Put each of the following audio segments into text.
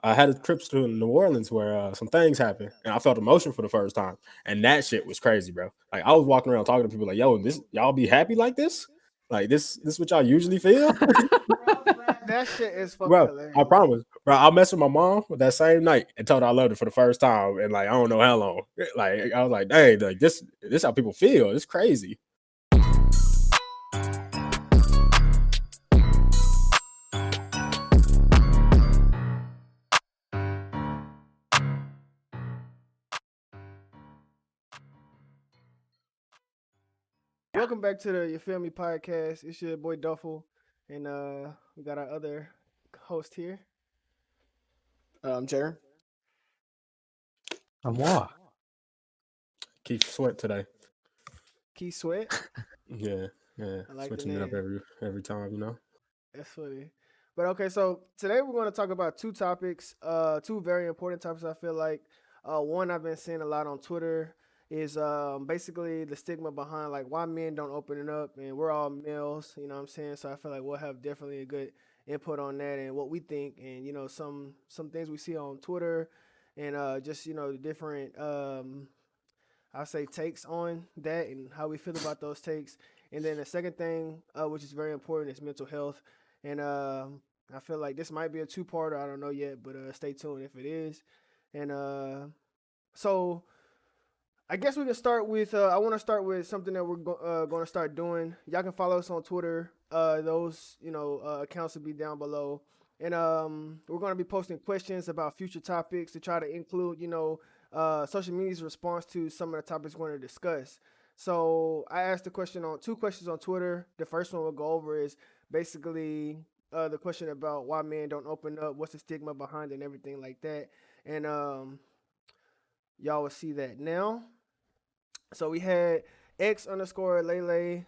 I had a trip to New Orleans where some things happened, and I felt emotion for the first time, and that shit was crazy, bro. Like I was walking around talking to people like, "Yo, this y'all be happy like this? Like this what y'all usually feel?" That shit is fucking Bro, I hilarious. promise. Bro, I messed with my mom that same night and told her I loved her for the first time, and like I don't know how long. Like I was like, "Dang, like this how people feel. It's crazy." Welcome back to the You Feel Me podcast. It's your boy Duffel, and we got our other host here. Jaroan. I'm what? Keith Sweat today. Key Sweat. Yeah, yeah. I like the Switching it up name. every time, you know. That's funny. But okay, so today we're going to talk about two topics, two very important topics. I feel like one I've been seeing a lot on Twitter is basically the stigma behind like why men don't open it up, and we're all males, you know what I'm saying? So I feel like we'll have definitely a good input on that and what we think, and some things we see on Twitter, and just the different I'll say takes on that and how we feel about those takes. And then the second thing, which is very important, is mental health. And I feel like this might be a two-parter. I don't know yet, but stay tuned if it is. And so I guess we can start with. I want to start with something that we're going to start doing. Y'all can follow us on Twitter. Those accounts will be down below. And we're going to be posting questions about future topics to try to include social media's response to some of the topics we're going to discuss. So I asked two questions on Twitter. The first one we'll go over is basically the question about why men don't open up, what's the stigma behind it, and everything like that. And y'all will see that now. So we had X underscore Lele.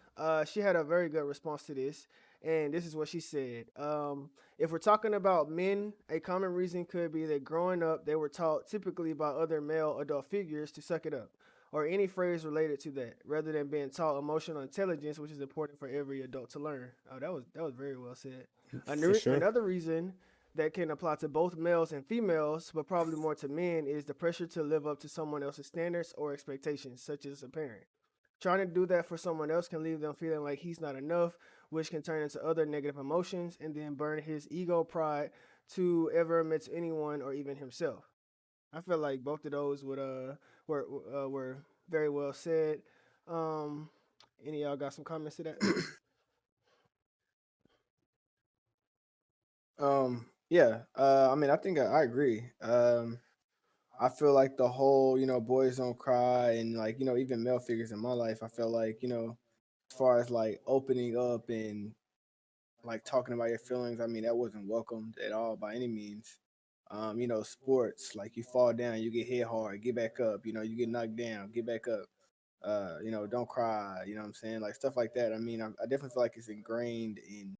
She had a very good response to this. And this is what she said. If we're talking about men, a common reason could be that growing up, they were taught typically by other male adult figures to suck it up, or any phrase related to that, rather than being taught emotional intelligence, which is important for every adult to learn. Oh, that was very well said. For sure. Another reason that can apply to both males and females, but probably more to men, is the pressure to live up to someone else's standards or expectations, such as a parent. Trying to do that for someone else can leave them feeling like he's not enough, which can turn into other negative emotions and then burn his ego pride to ever admit to anyone or even himself. I feel like both of those were very well said. Um, any of y'all got some comments to that? Yeah. I mean, I think I agree. I feel like the whole, boys don't cry and like, even male figures in my life, I feel like, as far as like opening up and like talking about your feelings, I mean, that wasn't welcomed at all by any means. Sports, like you fall down, you get hit hard, get back up, you get knocked down, get back up. Don't cry, you know what I'm saying? Like stuff like that. I mean, I definitely feel like it's ingrained in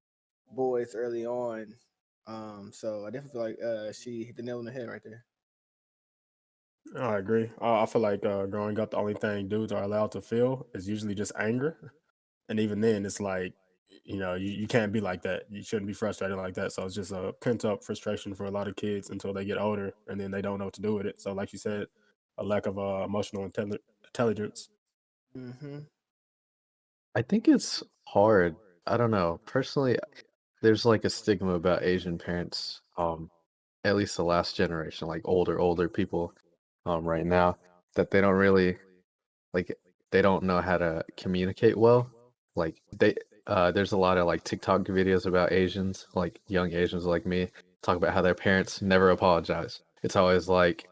boys early on. So I definitely feel like she hit the nail on the head right there. I agree. I feel like growing up, the only thing dudes are allowed to feel is usually just anger, and even then, it's like you can't be like that. You shouldn't be frustrated like that. So it's just a pent up frustration for a lot of kids until they get older, and then they don't know what to do with it. So, like you said, a lack of emotional intelligence. Mm-hmm. I think it's hard. I don't know. Personally, there's like a stigma about Asian parents, at least the last generation, like older people, right now, that they don't really like they don't know how to communicate well. Like there's a lot of like TikTok videos about Asians, like young Asians like me, talk about how their parents never apologize. It's always like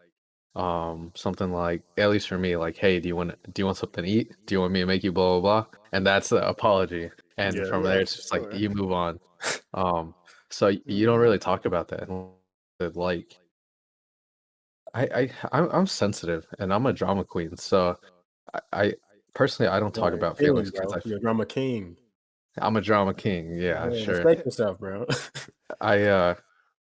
something like, at least for me, like, hey, do you want something to eat? Do you want me to make you blah blah blah? And that's the apology. And Yeah, from Yeah, there for it's just like sure. you move on. So you don't Mm-hmm. really talk about that. Like I'm sensitive and I'm a drama queen. So I personally I don't talk yeah, about king, feelings because bro. You're a drama king. I'm a drama king. Yeah, Yeah, sure. respect yourself, bro. I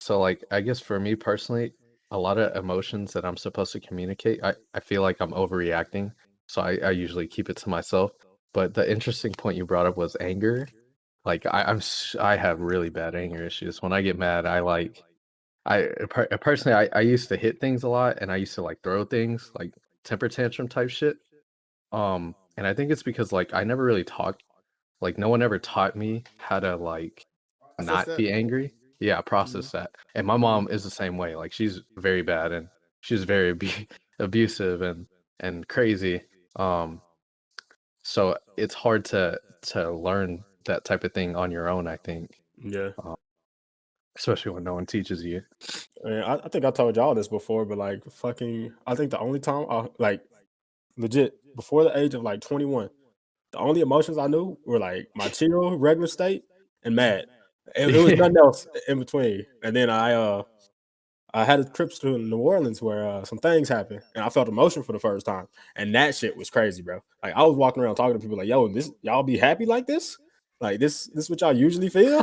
so like I guess for me personally, a lot of emotions that I'm supposed to communicate, I feel like I'm overreacting. So I usually keep it to myself. But the interesting point you brought up was anger. Like I have really bad anger issues. When I get mad, I like Personally, I used to hit things a lot, and I used to like throw things like temper tantrum type shit. And I think it's because like I never really taught, like no one ever taught me how to like Process not that. be angry. Yeah, Mhm. process that. And my Mhm. mom is the same way. Like she's very bad and she's very abusive and crazy. Um, so it's hard to learn that type of thing on your own, I think. Yeah. Um, especially when no one teaches you. And I think I told y'all this before, but like fucking, I think the only time I like legit before the age of like 21, the only emotions I knew were like my chill, regular state, and mad. It was Yeah. nothing else in between. And then I had a trips to New Orleans where some things happened, and I felt emotion for the first time, and that shit was crazy, bro. Like I was walking around talking to people like, "Yo, this y'all be happy like this? Like this what y'all usually feel?"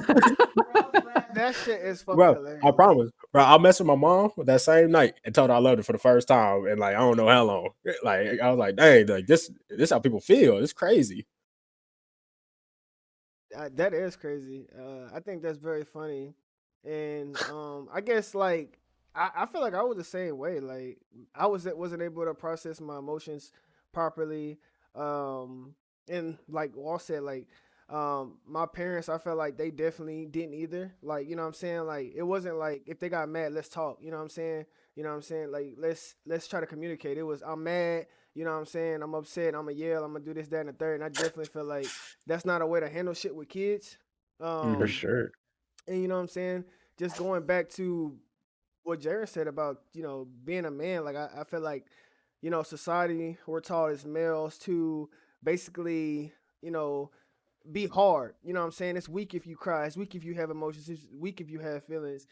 That shit is fucking Bro, I hilarious. promise. Bro, I messed with my mom that same night and told her I loved her for the first time, and like I don't know how long. Like I was like, "Dang, like this how people feel. It's crazy." That is crazy. I think that's very funny, and I guess like I feel like I was the same way. Like wasn't able to process my emotions properly, um, and like Wall said, like my parents, I felt like they definitely didn't either. Like you know what I'm saying. Like it wasn't like if they got mad, let's talk. You know what I'm saying. You know what I'm saying. Like let's try to communicate. It was I'm mad. You know what I'm saying. I'm upset. I'm gonna yell. I'm gonna do this, that, and the third. And I definitely feel like that's not a way to handle shit with kids. For Mhm. Um, sure. and you know what I'm saying? Just going back to what Jared said about, being a man, like I feel like, society, we're taught as males to basically, you know, be hard. You know what I'm saying? It's weak if you cry. It's weak if you have emotions. It's weak if you have feelings.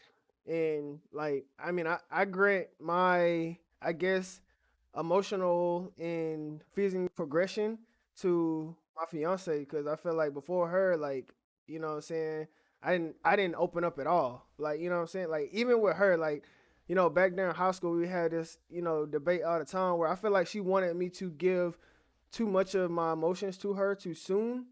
And like, I mean, I grant my, I guess, emotional and physical progression to my fiance because I feel like before her, like, you know what I'm saying, I didn't open up at all. Like, you know what I'm saying? Like even with her, like, back there in high school we had this, debate all the time where I feel like she wanted me to give too much of my emotions to her too soon.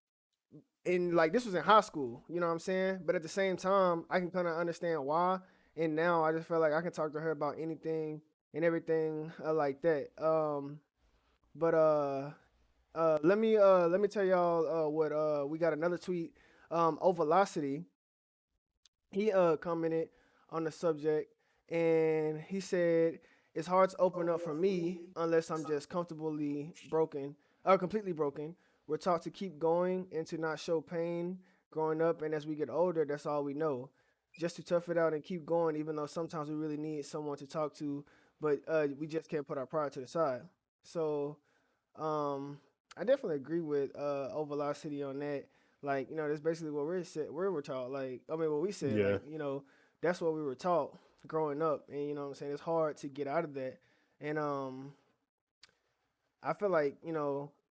And like this was in high school, you know what I'm saying? But at the same time, I can kind of understand why. And now I just feel like I can talk to her about anything and everything like that. But let me tell y'all what we got another tweet. Velocity, he commented on the subject and he said it's hard to open up for me unless I'm just comfortably broken or completely broken. We're taught to keep going and to not show pain growing up, and as we get older that's all we know, just to tough it out and keep going even though sometimes we really need someone to talk to, but we just can't put our pride to the side. So um, I definitely agree with Velocity on that. Like, that's basically what we're taught. Like, I mean, what we said. Yeah. Like, that's what we were taught growing up, and you know what I'm saying. It's hard to get out of that, and I feel like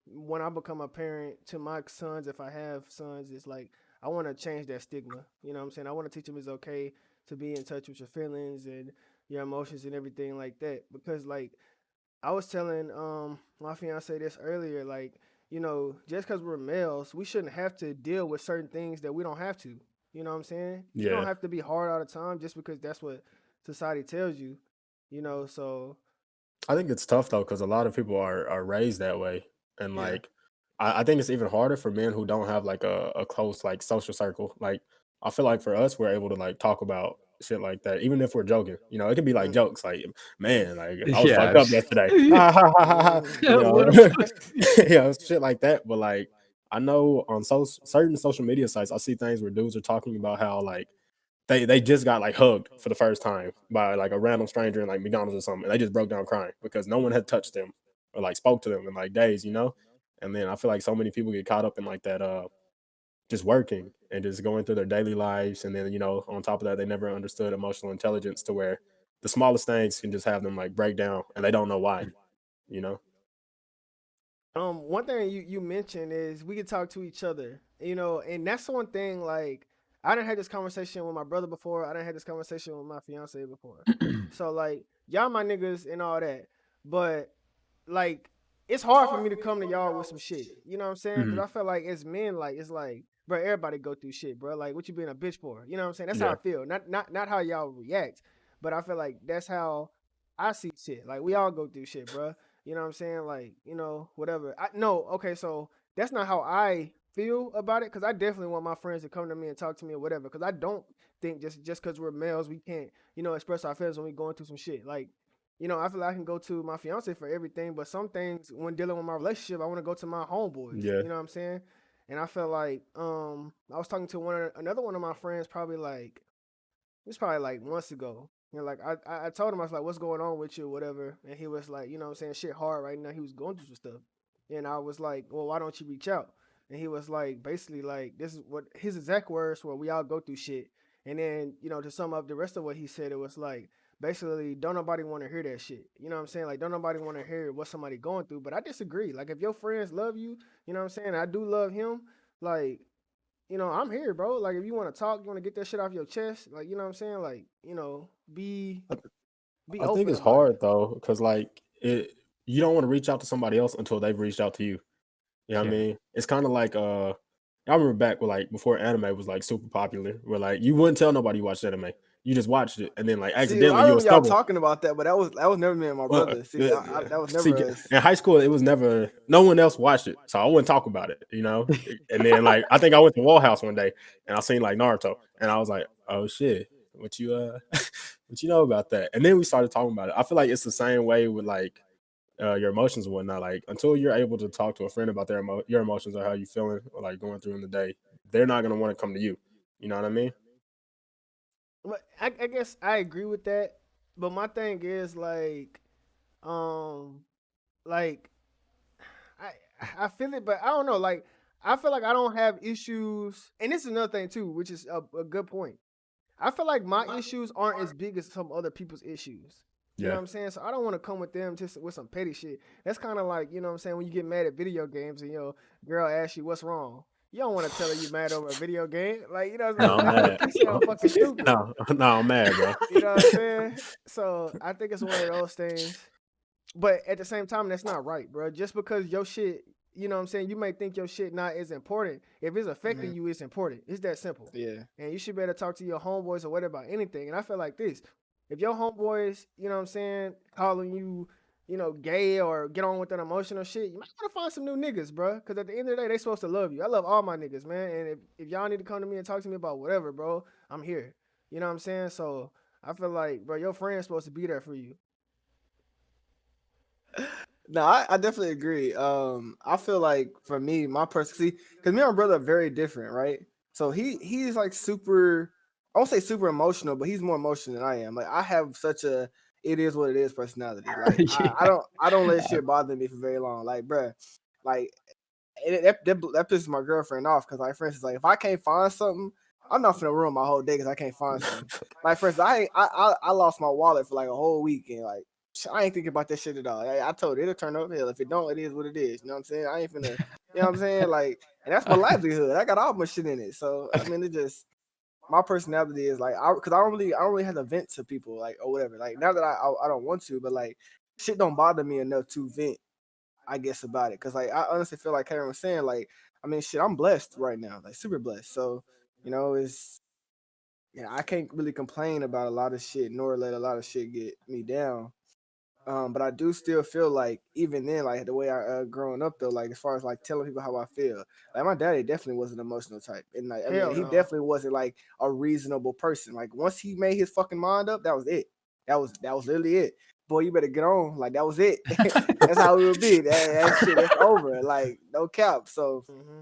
when I become a parent to my sons, if I have sons, it's like I want to change that stigma. You know what I'm saying? I want to teach them it's okay to be in touch with your feelings and your emotions and everything like that, because like I was telling my fiance this earlier, like, just because we're males, we shouldn't have to deal with certain things that we don't have to. You know what I'm saying? You don't Yeah. have to be hard all the time just because that's what society tells you. So I think it's tough though because a lot of people are raised that way, and yeah. like I think it's even harder for men who don't have like a close like social circle. Like I feel like for us, we're able to like talk about shit like that, even if we're joking. You know, it could be like Mm, jokes, like man, like I was Yeah. fucked up yesterday, ha ha ha ha ha. mm, You What know, the fuck? shit like that. But like I know on certain social media sites, I see things where dudes are talking about how like they just got like hugged for the first time by like a random stranger in like McDonald's or something. And they just broke down crying because no one had touched them or like spoke to them in like days, you know? And then I feel like so many people get caught up in like that just working and just going through their daily lives. And then, on top of that, they never understood emotional intelligence to where the smallest things can just have them like break down and they don't know why, you know? One thing you mentioned is we can talk to each other, and that's one thing. Like, I didn't have this conversation with my brother before. I didn't have this conversation with my fiance before. So like, y'all my niggas and all that, but like, it's hard for me to come to y'all with some shit. You know what I'm saying? Because Mhm. I feel like as men, like it's like, bro, everybody go through shit, bro. Like, what you being a bitch for? You know what I'm saying? That's how Yeah. I feel. Not how y'all react, but I feel like that's how I see shit. Like we all go through shit, bro. You know what I'm saying? Like, whatever. Okay, so that's not how I feel about it, because I definitely want my friends to come to me and talk to me or whatever, because I don't think just because we're males we can't, express our feelings when we're going through some shit. Like, I feel like I can go to my fiance for everything, but some things when dealing with my relationship, I want to go to my homeboys. Yeah. You know what I'm saying? And I feel like I was talking to another one of my friends probably like it was probably like months ago. Like I told him, I was like, "What's going on with you, whatever?" And he was like, what I'm saying, shit hard right now. He was going through some stuff, and I was like, "Well, why don't you reach out?" And he was like, basically like, this is what his exact words were: "We all go through shit." And then to sum up the rest of what he said, it was like basically, don't nobody want to hear that shit. You know what I'm saying? Like, don't nobody want to hear what somebody going through. But I disagree. Like, if your friends love you, you know what I'm saying? I do love him. Like, I'm here, bro. Like, if you want to talk, you want to get that shit off your chest, like, you know what I'm saying? Like, be I think open it's about it. hard though, because like you don't want to reach out to somebody else until they've reached out to you. You know what I Yeah. mean? It's kind of like I remember back when like before anime was like super popular, where like you wouldn't tell nobody you watched anime. You just watched it, and then like See, I accidentally you would remember y'all stumble. talking about that, but that was never me and my Well, brother. See, that was see, never us. in high school, it was never no one else watched it, so I wouldn't talk about it, And then like I think I went to Wall House one day and I seen like Naruto, and I was like, "Oh shit, what you what you know about that?" And then we started talking about it. I feel like it's the same way with like your emotions and whatnot. Like until you're able to talk to a friend about your emotions or how you feeling or like going through in the day, they're not gonna want to come to you. You know what I mean? But I guess I agree with that. But my thing is um, like I feel it, but I don't know. Like, I feel like I don't have issues, and this is another thing too, which is a good point. I feel like my issues aren't as big as some other people's issues. You know Yeah. what I'm saying? So I don't want to come with them just with some petty shit. That's kind of like, what I'm saying, when you get mad at video games and your girl asks you what's wrong. You don't want to tell her you mad over a video game. Like, it's No, like, I'm that would mad. piss me off fucking stupid. No, I'm mad, bro. You know what I'm saying? So I think it's one of those things. But at the same time, that's not right, bro. Just because your shit, you know what I'm saying, you may think your shit not as important. If it's affecting Mhm. you, it's important. It's that simple. Yeah. And you should be able to talk to your homeboys or whatever about anything. And I feel like this. If your homeboys, you know what I'm saying, calling you, gay or get on with that emotional shit, you might want to find some new niggas, bro. Because at the end of the day, they supposed to love you. I love all my niggas, man. And if y'all need to come to me and talk to me about whatever, bro, I'm here. You know what I'm saying? So I feel like, bro, your friend's supposed to be there for you. No, I definitely agree. I feel like for me, my person, see, because me and my brother are very different, right? So he's like super, I won't say super emotional, but he's more emotional than I am. Like I have such a it is what it is personality. Like Yeah. I don't let shit bother me for very long. Like, bruh, like that pisses my girlfriend off because, like, for instance, like if I can't find something, I'm not finna ruin my whole day because I can't find something. Like, for instance, I lost my wallet for like a whole week and like I ain't thinking about that shit at all. I told it it'll turn up. Hell, if it don't, it is what it is. You know what I'm saying? I ain't finna. You know what I'm saying? Like, and that's my livelihood. I got all my shit in it. So I mean, it just my personality is like because I don't really have to vent to people like or whatever. Like now that I don't want to, but like shit don't bother me enough to vent, I guess, about it. Cause like I honestly feel like Karen was saying, like, I mean shit, I'm blessed right now, like super blessed. So, it's I can't really complain about a lot of shit nor let a lot of shit get me down. But I do still feel like even then, like the way I growing up though, like as far as like telling people how I feel, like my daddy definitely was an emotional type, and like I mean Hell he no. definitely wasn't like a reasonable person. Like once he made his fucking mind up, that was it. That was literally it. Boy, you better get on. Like that was it. That's how it would be. That shit, that's over. Like no cap. So Mm-hmm.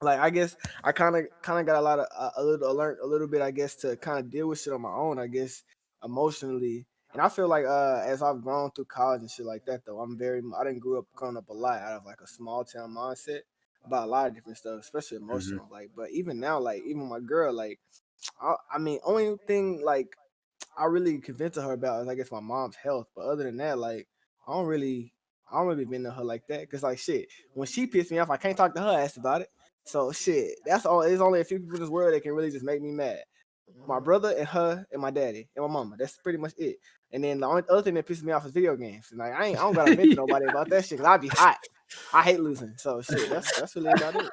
like I guess I kind of got a lot of learned a little bit, I guess, to kind of deal with shit on my own, I guess, emotionally. And I feel like as I've grown through college and shit like that though, I didn't grow up growing up a lot out of like a small town mindset about a lot of different stuff, especially Hmm. emotional. Like, but even now, like even my girl, like I mean, only thing like I really convinced her about is I guess my mom's health. But other than that, like I don't really been to her like that. Cause like shit, when she pissed me off, I can't talk to her ass about it. So shit, that's all. There's only a few people in this world that can really just make me mad. My Mm-hmm. brother and her and my daddy and my mama. That's pretty much it. And then the only other thing that pisses me off is video games. And like I don't gotta vent to nobody about that shit. Cause I'd be hot. I hate losing. So shit, that's really about it.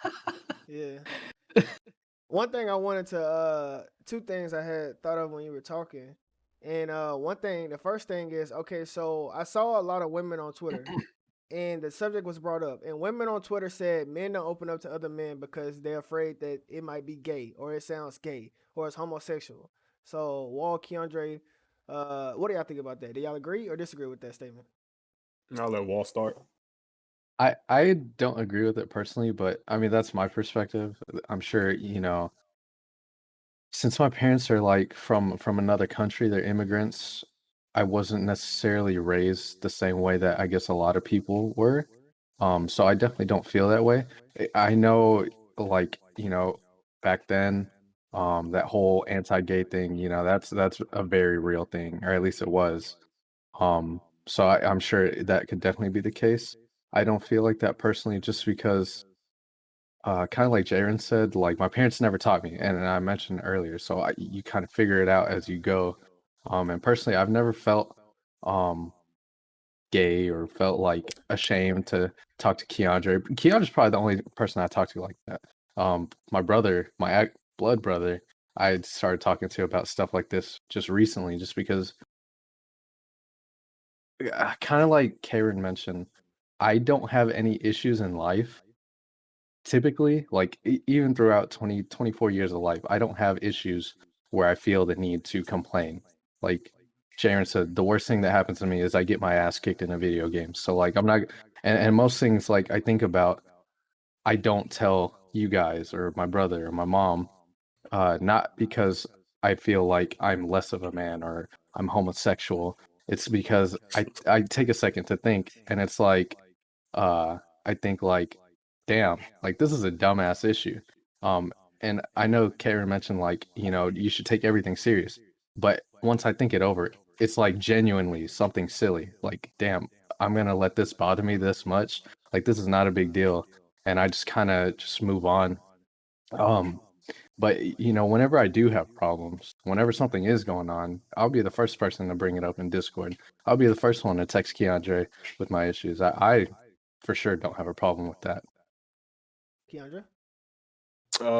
Yeah. One thing I wanted to two things I had thought of when you were talking And the first thing is, okay, so I saw a lot of women on Twitter, and the subject was brought up, and women on Twitter said men don't open up to other men because they're afraid that it might be gay, or it sounds gay, or it's homosexual. So, Wall, Keandre, what do y'all think about that? Do y'all agree or disagree with that statement? I'll let Wall start. I don't agree with it personally, but I mean that's my perspective. I'm sure, since my parents are like from another country, they're immigrants, I wasn't necessarily raised the same way that I guess a lot of people were. So I definitely don't feel that way. I know, like, back then, that whole anti-gay thing, that's a very real thing, or at least it was. So I'm sure that could definitely be the case. I don't feel like that personally, just because, kind of like Jaron said, like my parents never taught me, and I mentioned earlier, so you kind of figure it out as you go. And personally, I've never felt um gay or felt like ashamed to talk to Keandre. Keandre's probably the only person I talk to like that. My brother, my blood brother, I started talking to about stuff like this just recently, just because, kind of like Karen mentioned, I don't have any issues in life. Typically, like even throughout 24 years of life, I don't have issues where I feel the need to complain. Like Sharon said, the worst thing that happens to me is I get my ass kicked in a video game. So like I'm not, and most things like I think about, I don't tell you guys or my brother or my mom, not because I feel like I'm less of a man or I'm homosexual. It's because I take a second to think, and it's like, I think like, damn, like this is a dumbass issue. Um, and I know Karen mentioned like, you should take everything serious, but once I think it over, it's like genuinely something silly. Like, damn, I'm gonna let this bother me this much. Like, this is not a big deal, and I just kind of just move on. Um, but whenever I do have problems, whenever something is going on, I'll be the first person to bring it up in Discord. I'll be the first one to text Keandre with my issues. I for sure don't have a problem with that. Keandre?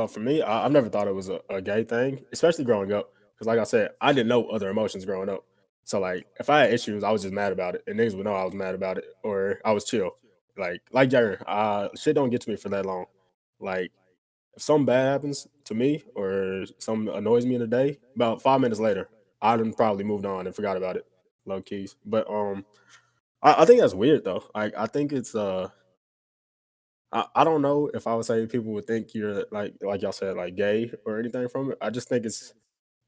For me, I've never thought it was a gay thing, especially growing up. Because, like I said, I didn't know other emotions growing up. So, like, if I had issues, I was just mad about it, and niggas would know I was mad about it, or I was chill. Like Jaron, shit don't get to me for that long. Like, if something bad happens to me or something annoys me in a day, about 5 minutes later, I done probably moved on and forgot about it, low keys. But I think that's weird though. I think it's I don't know if I would say people would think you're like y'all said, like gay or anything from it. I just think it's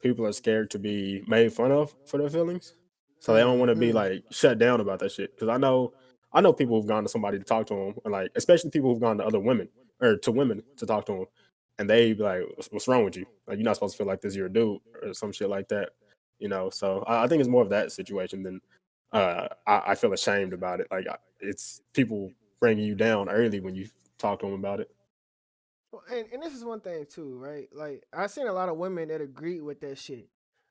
people are scared to be made fun of for their feelings. So they don't want to be Mm-hmm. like shut down about that shit. Because I know people who've gone to somebody to talk to them, and like especially people who've gone to other women or to women to talk to them, and they be like, "What's wrong with you? Like you're not supposed to feel like this. You're a dude or some shit like that." So I think it's more of that situation than I feel ashamed about it. Like it's people bringing you down early when you talk to them about it. Well, and this is one thing too, right? Like I've seen a lot of women that agree with that shit,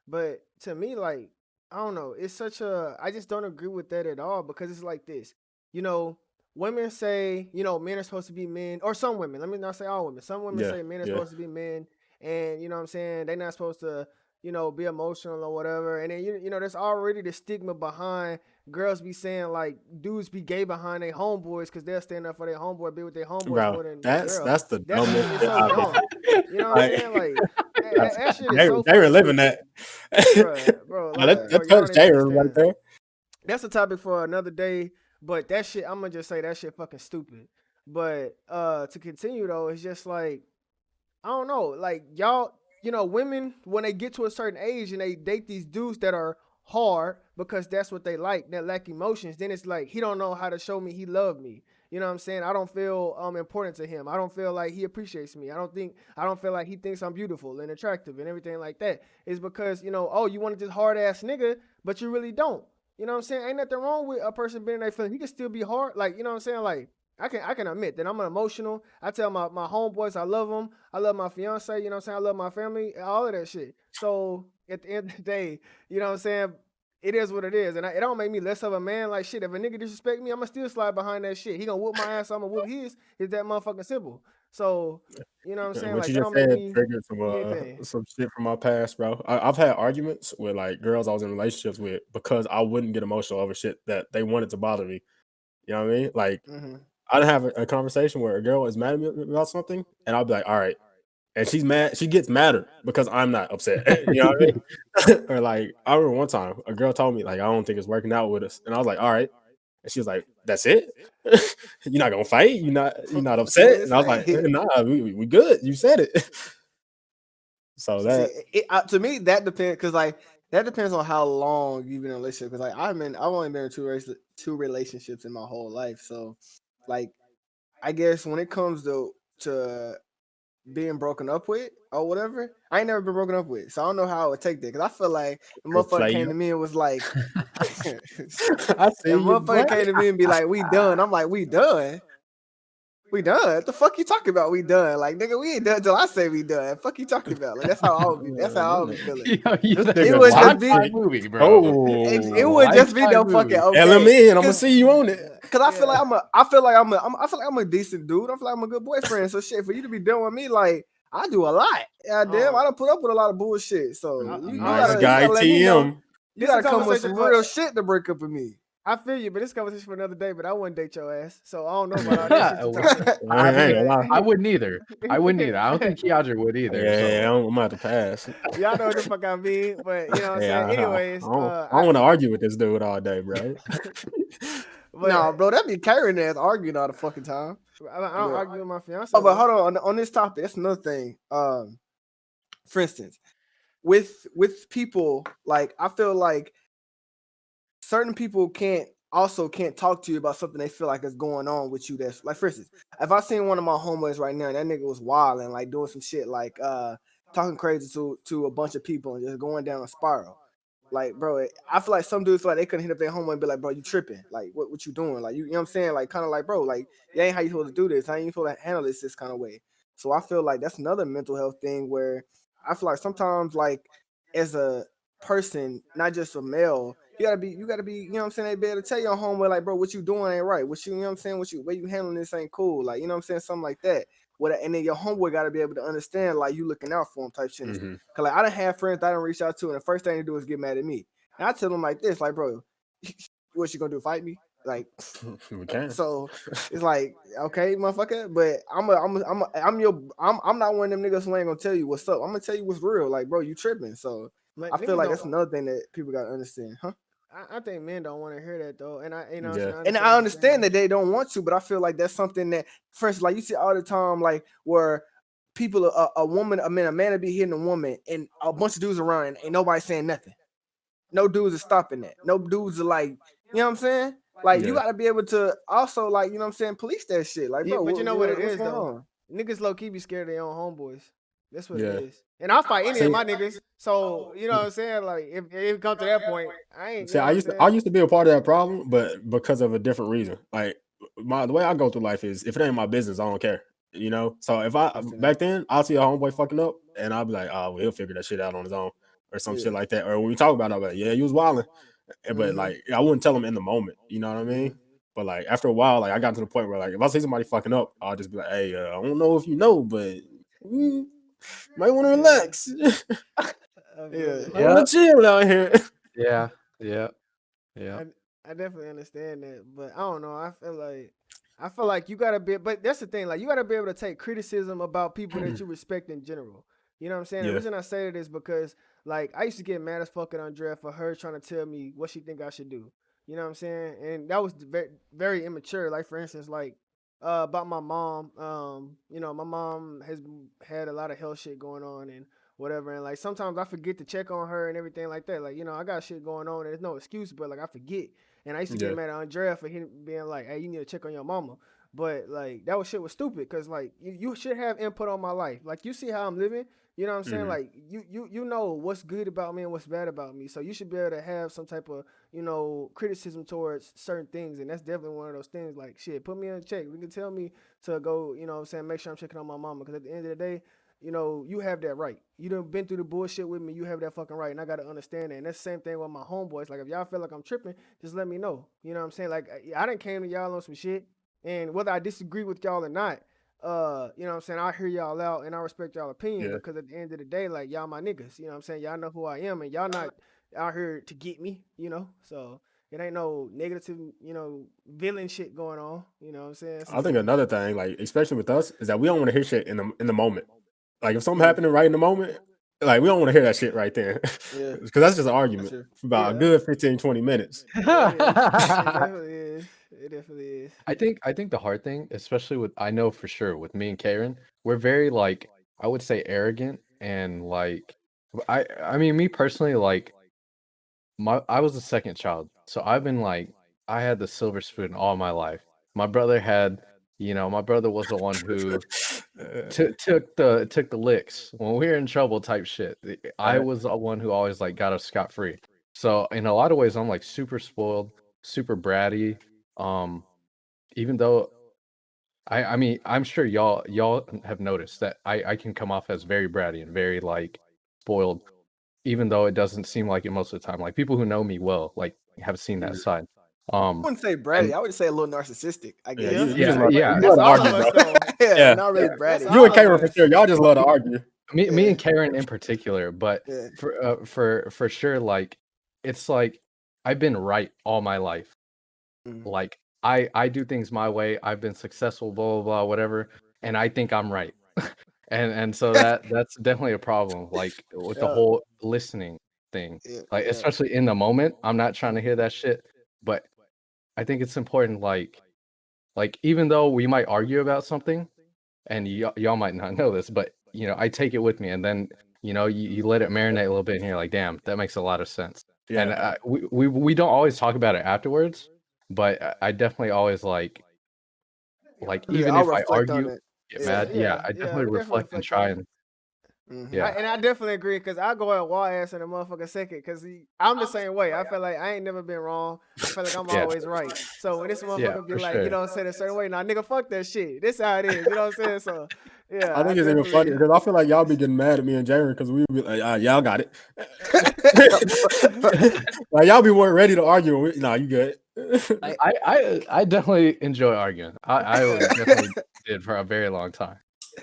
but to me, like I don't know, it's such a I just don't agree with that at all because it's like this, you know. Women say, men are supposed to be men, or some women. Let me not say all women. Some women Yeah, say men are yeah, supposed to be men, and you know what I'm saying they're not supposed to, be emotional or whatever. And then there's already the stigma behind girls be saying like dudes be gay behind their homeboys because they'll stand up for their homeboy, be with their homeboys bro. more than the That's girl. that's the That dumbest shit is shit so I've ever. dumb. You know what I'm Like, saying? Like that's, that shit is they so they fucking were living stupid, that. bro. Now, Like, bro, that y'all touched don't even Jaron right understand. there. That's a topic for another day. But that shit, I'm gonna just say that shit fucking stupid. But to continue though, it's just like I don't know, like y'all, women when they get to a certain age and they date these dudes that are hard because that's what they like, that lack emotions, then it's like he don't know how to show me he loved me. You know what I'm saying? I don't feel important to him. I don't feel like he appreciates me. I don't feel like he thinks I'm beautiful and attractive and everything like that. It's because, oh, you wanted this hard ass nigga, but you really don't. You know what I'm saying? Ain't nothing wrong with a person being in their feelings. He can still be hard. Like, you know what I'm saying? Like, I can admit that I'm an emotional. I tell my homeboys I love them. I love my fiance, you know what I'm saying? I love my family, all of that shit. So at the end of the day, you know what I'm saying? It is what it is. And it don't make me less of a man. Like shit, if a nigga disrespect me, I'ma still slide behind that shit. He gonna whoop my ass, I'm gonna whoop his. It's that motherfucking simple. So you know what I'm saying? What Like you that just don't make said me triggered anything. some shit from my past, bro. I've had arguments with like girls I was in relationships with because I wouldn't get emotional over shit that they wanted to bother me. You know what I mean? Like Mm-hmm. I'd have a conversation where a girl is mad at me about something, and I'll be like, "All right," and she's mad. She gets madder because I'm not upset. You know what I mean? Or like I remember one time a girl told me like I don't think it's working out with us, and I was like, "All right," and she was like, "That's it? You're not gonna fight? You're not What you want upset?" to And I was like, say? "Nah, we good. You said it." So See, that to me that depends because like that depends on how long you've been in a relationship. Because like I've only been in two relationships in my whole life. So like I guess when it comes to being broken up with or whatever, I ain't never been broken up with, so I don't know how I would take that. Because I feel like the girl motherfucker play came you. to me and was like, I see if you, motherfucker boy. came to me and be like, "We done," I'm like, "We done." We done. What the fuck you talking about? We done. Like nigga, we ain't done till I say we done. Fuck you talking about? Like that's how I would be. That's how I would be feeling. Yo, This that's It a nigga would just be. lifetime toxic. movie, bro. It A Oh, would just be lifetime no fucking movie. okay. LMN. I'm gonna Cause, see you on it. Cause I feel Yeah. like I feel like I feel like I'm a decent dude. I feel like I'm a good boyfriend. So shit, for you to be done with me, like I do a lot. Yeah, damn, I don't put up with a lot of bullshit. So you Nice But gotta guy, let me know. TM. You this a gotta come with conversation some for real shit to break up with me. I feel you, but this conversation for another day. But I wouldn't date your ass, so I don't know about all that shit you talking. I I ain't mean, gonna lie. I wouldn't either. I wouldn't either. I don't think Keandre would either. Yeah, So I'm gonna have to pass. Y'all know what the fuck I mean, but you know what I'm Yeah, saying. I Anyways, don't want to argue with this dude all day, bro. Nah, but bro, that be carrying ass arguing all the fucking time. I don't But argue with my fiance oh, but though. hold on this topic. That's another thing. For instance, with people, like I feel like certain people can't talk to you about something they feel like is going on with you. That's like, for instance, if I seen one of my homeboys right now, and that nigga was wild and like doing some shit like talking crazy to a bunch of people and just going down a spiral. Like, bro, I feel like some dudes feel like they couldn't hit up their homeboy and be like, bro, you tripping? Like, what you doing? Like, you know what I'm saying? Like, kind of like, bro, like, yeah, ain't how you supposed to do this. How you supposed to handle this kind of way? So I feel like that's another mental health thing where I feel like sometimes, like, as a person, not just a male, you gotta be, you know what I'm saying, they be able to tell your homeboy, like, bro, what you doing ain't right. What you know what I'm saying, way you handling this ain't cool. Like, you know what I'm saying, something like that. And then your homeboy gotta be able to understand, like, you looking out for him type shit. Hmm. Cause like I done have friends that I don't reach out to, and the first thing they do is get mad at me. And I tell them like this, like, bro, what you gonna do? Fight me? Like, We can. so it's like, okay, motherfucker, but I'm not one of them niggas who ain't gonna tell you what's up. I'm gonna tell you what's real. Like, bro, you tripping. So Like I feel niggas like don't. that's another thing that people gotta understand, huh? I think men don't want to hear that though, and I you know what I'm Yeah. saying, And I understand that they don't want to, but I feel like that's something that, for instance, like you see all the time, like where people, a woman, a man to be hitting a woman, and a bunch of dudes around, and ain't nobody saying nothing. No dudes are stopping that. No dudes are like, you know what I'm saying? Like you Yeah. got to be able to also, like, you know what I'm saying, police that shit. Like, Yeah, bro, but you know what it what's is going though. on? Niggas low key be scared of their own homeboys. That's what it Yeah. is. And I'll fight any of See, my niggas. So you know what I'm saying. Like if it comes to that point, I ain't. You see, know I what I'm used to I saying. used to be a part of that problem, but because of a different reason. Like the way I go through life is if it ain't my business, I don't care. You know. So if I I feel that. back then I'll see a homeboy fucking up, and I'll be like, oh, well, he'll figure that shit out on his own, or some Yeah. shit like that. Or when we talk about it, I'll be like, yeah, you was wilding, but Mhm. like I wouldn't tell him in the moment. You know what I mean? Mhm. But like after a while, like I got to the point where like if I see somebody fucking up, I'll just be like, hey, I don't know if you know, but mm, might want to Yeah, relax. I feel Yeah. it. I want yeah, to chill out here. yeah, yeah, yeah. I definitely understand that, but I don't know. I feel like you gotta be, but that's the thing. Like you gotta be able to take criticism about people that you respect in general. You know what I'm saying? The Yeah. reason I say that is because like I used to get mad as fuck at Andrea for her trying to tell me what she think I should do. You know what I'm saying? And that was very, very immature. Like for instance, like about my mom. You know, my mom has had a lot of health shit going on and whatever. And like sometimes I forget to check on her and everything like that. Like, you know, I got shit going on and there's no excuse, but like I forget. And I used to get Yeah. mad at Andrea for him being like, hey, you need to check on your mama. But like that was shit was stupid because like you should have input on my life. Like you see how I'm living. You know what I'm saying? Hmm. Like you know what's good about me and what's bad about me. So you should be able to have some type of, you know, criticism towards certain things. And that's definitely one of those things like shit, put me in check. You can tell me to go, you know what I'm saying, make sure I'm checking on my mama. Because at the end of the day, you know, you have that right. You done been through the bullshit with me. You have that fucking right. And I got to understand that. And that's the same thing with my homeboys. Like, if y'all feel like I'm tripping, just let me know. You know what I'm saying? Like, I done came to y'all on some shit. And whether I disagree with y'all or not, you know what I'm saying, I hear y'all out and I respect y'all opinion Yeah. because at the end of the day, like y'all my niggas, you know what I'm saying? Y'all know who I am and y'all not out here to get me, you know? So it ain't no negative, you know, villain shit going on, you know what I'm saying? I So think another thing, like especially with us, is that we don't want to hear shit in the moment. Like if something Mm, happening right in the moment, like we don't want to hear that shit right there. yeah, Because that's just an that's argument true. for about a yeah, good 15, 20 minutes. yeah, it is. It definitely is. It definitely is. I think the hard thing, especially with I know for sure with me and Karen, we're very like I would say arrogant and like I mean me personally like I was the second child. So I've been like I had the silver spoon all my life. My brother had, my brother was the one who took the licks when we were in trouble type shit. I Right. was the one who always like got us scot free. So in a lot of ways I'm like super spoiled, super bratty. Um even though I mean, I'm sure y'all have noticed that I can come off as very bratty and very like spoiled, even though it doesn't seem like it most of the time. Like people who know me well, like have seen that Mm. side. I wouldn't say bratty. And I would say a little narcissistic, I Yeah, Yeah, guess. you just yeah, love but yeah. you that's love to all of argue, bro. us though. Yeah, Yeah, not really That's bratty. you and all of Karen for us. sure. Y'all just love to argue. Me Yeah, and Karen in particular, but yeah. for sure, like it's like I've been right all my life. Mm. Like I do things my way. I've been successful, blah blah blah, whatever, and I think I'm right. And so that's definitely a problem. Like with the Yeah, whole listening thing, yeah, like yeah. especially in the moment, I'm not trying to hear that shit. But I think it's important, like even though we might argue about something, and y'all might not know this, but I take it with me, and then you let it marinate a little bit, and you're like, damn, that makes a lot of sense. And Yeah, we don't always talk about it afterwards, but I definitely always like Yeah, even I'll if I reflect on argue, it. get Yeah. mad, yeah, I Yeah, definitely we definitely reflect and reflect on try it. and Mm-hmm. yeah. I definitely agree because I go at WhiteEyez in a motherfucking second because I'm the same way. I feel like I ain't never been wrong. I feel like I'm Yeah, always right. So when this yeah, motherfucker be for like, you sure. know, say a certain way, nah, nigga, fuck that shit. This how it is. You know what I'm saying? So I yeah, I think it's even funny definitely. because I feel like y'all be getting mad at me and Jaron because we be like, y'all got it. Like y'all be weren't ready to argue. Nah, you good. I definitely enjoy arguing. I Yeah. definitely did for a very long time.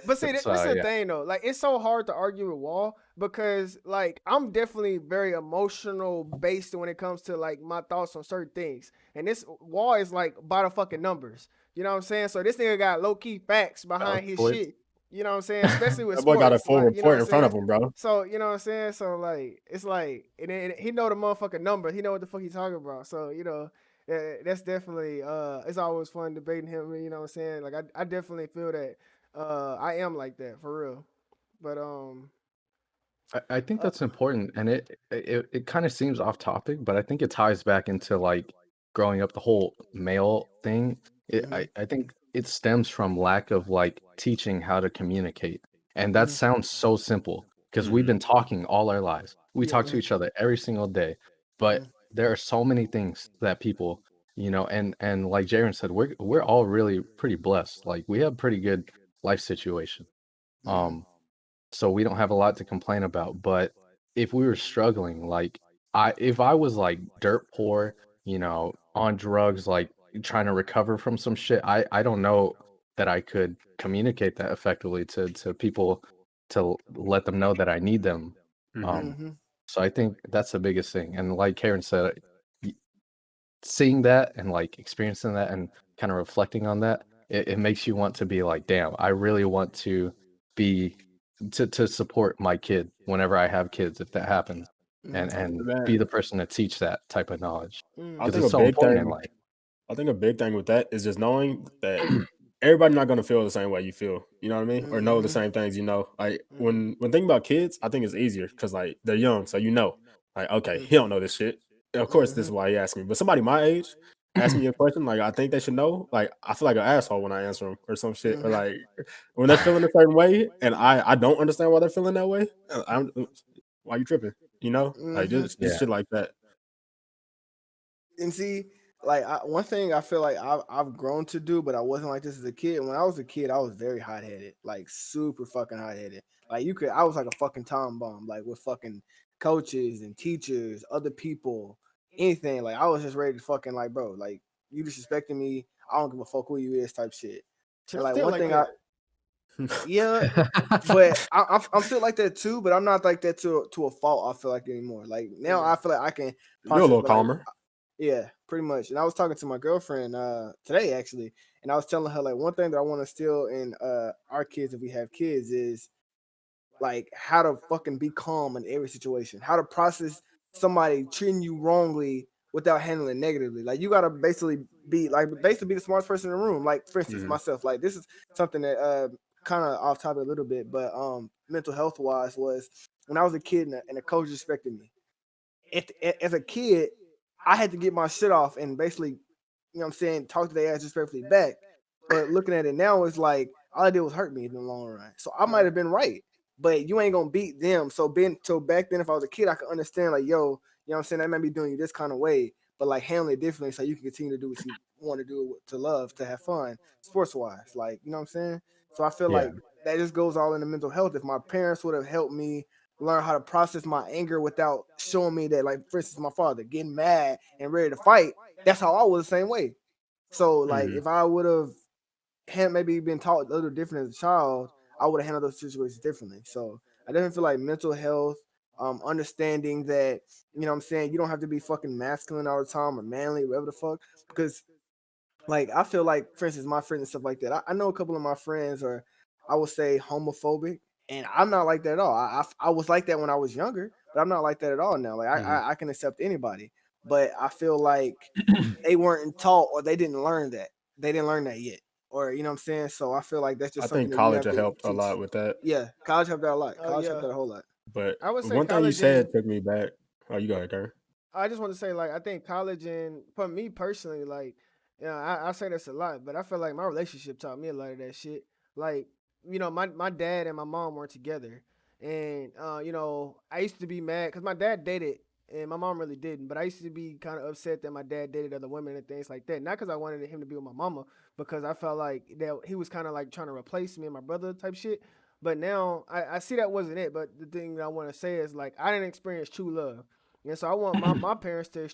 But see, this So is the yeah. thing though. Like, it's so hard to argue with Wall because, like, I'm definitely very emotional based when it comes to like my thoughts on certain things. And this Wall is like by the fucking numbers. You know what I'm saying? So this nigga got low key facts behind his Sports. shit. You know what I'm saying? Especially with That boy got a sports. full Like, you know what report I'm in front of saying? him, bro. So you know what I'm saying? So like, it's like, and then he know the motherfucking number. He know what the fuck he talking about. So that's definitely it's always fun debating him. You know what I'm saying? Like I definitely feel that I am like that for real. But I think uh, that's important, and it kind of seems off topic, but I think it ties back into like growing up, the whole male thing. Mm-hmm. I think it stems from lack of like teaching how to communicate, and that Mm-hmm. sounds so simple because we've Mhm. been talking all our lives. We yeah, talk to each other every single day, but there are so many things that people, and like Jaron said, we're all really pretty blessed. Like we have pretty good life situation. Mm-hmm. Um, so we don't have a lot to complain about. But if we were struggling, like if I was like dirt poor, on drugs, like trying to recover from some shit, I don't know that I could communicate that effectively to people to let them know that I need them. Mhm. Um, Mm-hmm. so I think that's the biggest thing. And like Karen said, y- seeing that and like experiencing that and kind of reflecting on that, it makes you want to be like, damn, I really want to be to support my kid whenever I have kids, if that happens, Mm-hmm. and Man, be the person to teach that type of knowledge I because mm-hmm. think it's a so big important in thing. life. I think a big thing with that is just knowing that everybody not gonna feel the same way you feel. You know what I mean? Or know the Mm-hmm. same things you know. Like Mm-hmm. when thinking about kids, I think it's easier because like they're young, so you know. Like, okay, Mm-hmm. he don't know this shit. Of course, this Mm-hmm. is why he asked me. But somebody my age ask me a question, like I think they should know. Like I feel like an asshole when I answer them or some shit. Or Mm-hmm. like when they're feeling a certain way and I don't understand why they're feeling that way. I'm why you tripping? You know? Like Mm-hmm. just Yeah, shit like that. And see, like one thing I feel like I've grown to do, but I wasn't like this as a kid. When I was a kid, I was very hot headed, like super fucking hot headed. Like I was like a fucking time bomb, like with fucking coaches and teachers, other people, anything. Like I was just ready to fucking like, bro, like you disrespecting me. I don't give a fuck who you is, type shit. And like Still one like thing I that. Yeah, but I'm still like that too. But I'm not like that to a fault. I feel like anymore. Like now, Yeah. I feel like I can You're a process. little But like, calmer. yeah, pretty much. And I was talking to my girlfriend today actually, and I was telling her like one thing that I want to instill in our kids if we have kids is like how to fucking be calm in every situation, how to process somebody treating you wrongly without handling it negatively. Like you gotta basically be the smartest person in the room. Like for instance, Mhm. myself. Like this is something that kind of off topic a little bit, but mental health wise was when I was a kid and a coach respected me. As a kid, I had to get my shit off and basically, what I'm saying, talk to their ass respectfully back. But looking at it now, it's like all I did was hurt me in the long run. So I might have been right, but you ain't gonna beat them. So back then, if I was a kid, I could understand like, yo, what I'm saying, they might be doing you this kind of way, but like handle it differently so you can continue to do what you want to do to love, to have fun, sports wise. Like, you know what I'm saying? So I feel Yeah. like that just goes all into mental health. If my parents would have helped me learn how to process my anger without showing me that, like, for instance, my father getting mad and ready to fight, that's how I was the same way. So, like, Mhm. if I would have had maybe been taught a little different as a child, I would have handled those situations differently. So, I definitely feel like mental health, understanding that, you know what I'm saying, you don't have to be fucking masculine all the time or manly, whatever the fuck, because like I feel like, for instance, my friends and stuff like that. I know a couple of my friends are, I would say, homophobic, and I'm not like that at all. I was like that when I was younger, but I'm not like that at all now. Like Mhm. I can accept anybody, but I feel like they weren't taught or they didn't learn that. They didn't learn that yet, or you know what I'm saying. So I feel like that's I just something think that you college have has to helped a teach. lot with that. Yeah, college helped out a lot. Oh College helped yeah. out a whole lot. But I would say one thing you college and said took me back. Oh, you go ahead, Karen. I just want to say, like, I think college and for me personally, like, I say this a lot, but I feel like my relationship taught me a lot of that shit. Like, my dad and my mom weren't together, and I used to be mad because my dad dated and my mom really didn't, but I used to be kind of upset that my dad dated other women and things like that. Not because I wanted him to be with my mama, because I felt like that he was kind of like trying to replace me and my brother type shit. But now I see that wasn't it. But the thing that I want to say is like I didn't experience true love. And so I want my parents to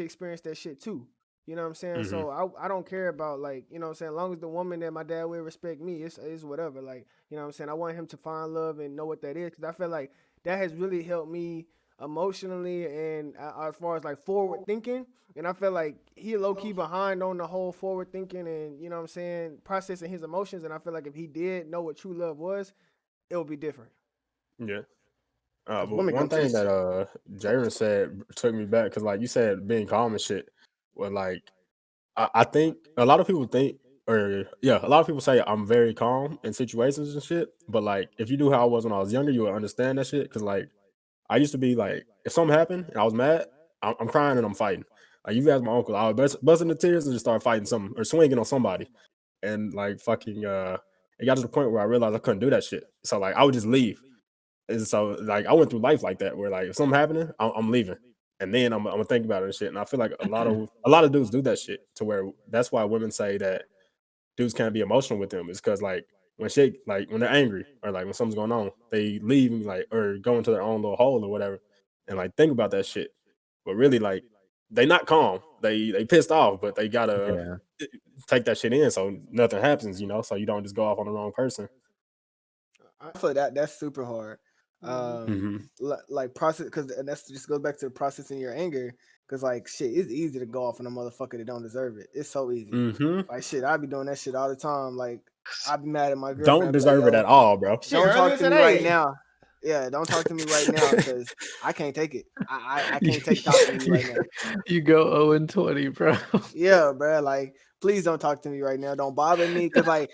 experience that shit too. You know what I'm saying? Mhm. So I don't care about like, you know what I'm saying, as long as the woman that my dad will respect me, it's whatever. Like, you know what I'm saying? I want him to find love and know what that is cuz I feel like that has really helped me emotionally and as far as like forward thinking. And I feel like he low key behind on the whole forward thinking and you know what I'm saying, processing his emotions. And I feel like if he did know what true love was, it would be different. Yeah. Cause But women one gonna tell you thing that shit. Jaron said took me back because, like you said, being calm and shit. Well, like I think a lot of people think, or yeah, a lot of people say I'm very calm in situations and shit. But like, if you knew how I was when I was younger, you would understand that shit. Because like, I used to be like, if something happened and I was mad, I'm crying and I'm fighting. Like you ask my uncle, I would bust into tears and just start fighting some or swinging on somebody. And like fucking, it got to the point where I realized I couldn't do that shit. So like, I would just leave. And so, like, I went through life like that, where like if something happening, I'm leaving, and then I'm gonna think about it and shit. And I feel like a lot of dudes do that shit to where that's why women say that dudes can't be emotional with them. Is because like when they're angry or like when something's going on, they leave and like or go into their own little hole or whatever, and like think about that shit. But really, like they not calm. They pissed off, but they gotta Yeah. take that shit in so nothing happens, so you don't just go off on the wrong person. I feel that that's super hard. Mm-hmm. Hmm. Like process because that's just goes back to processing your anger. Because like shit, it's easy to go off on a motherfucker that don't deserve it. It's so easy. Hmm. Like shit, I be doing that shit all the time. Like I be mad at my Don't girlfriend. I be like, deserve it yo, at all, bro. Shit, don't talk earlier to me right today. now. Yeah, don't talk to me right now because I can't take it. I you, can't take talking to you right now. you go 0-20, bro. Yeah, bro. Like, please don't talk to me right now. Don't bother me. Cause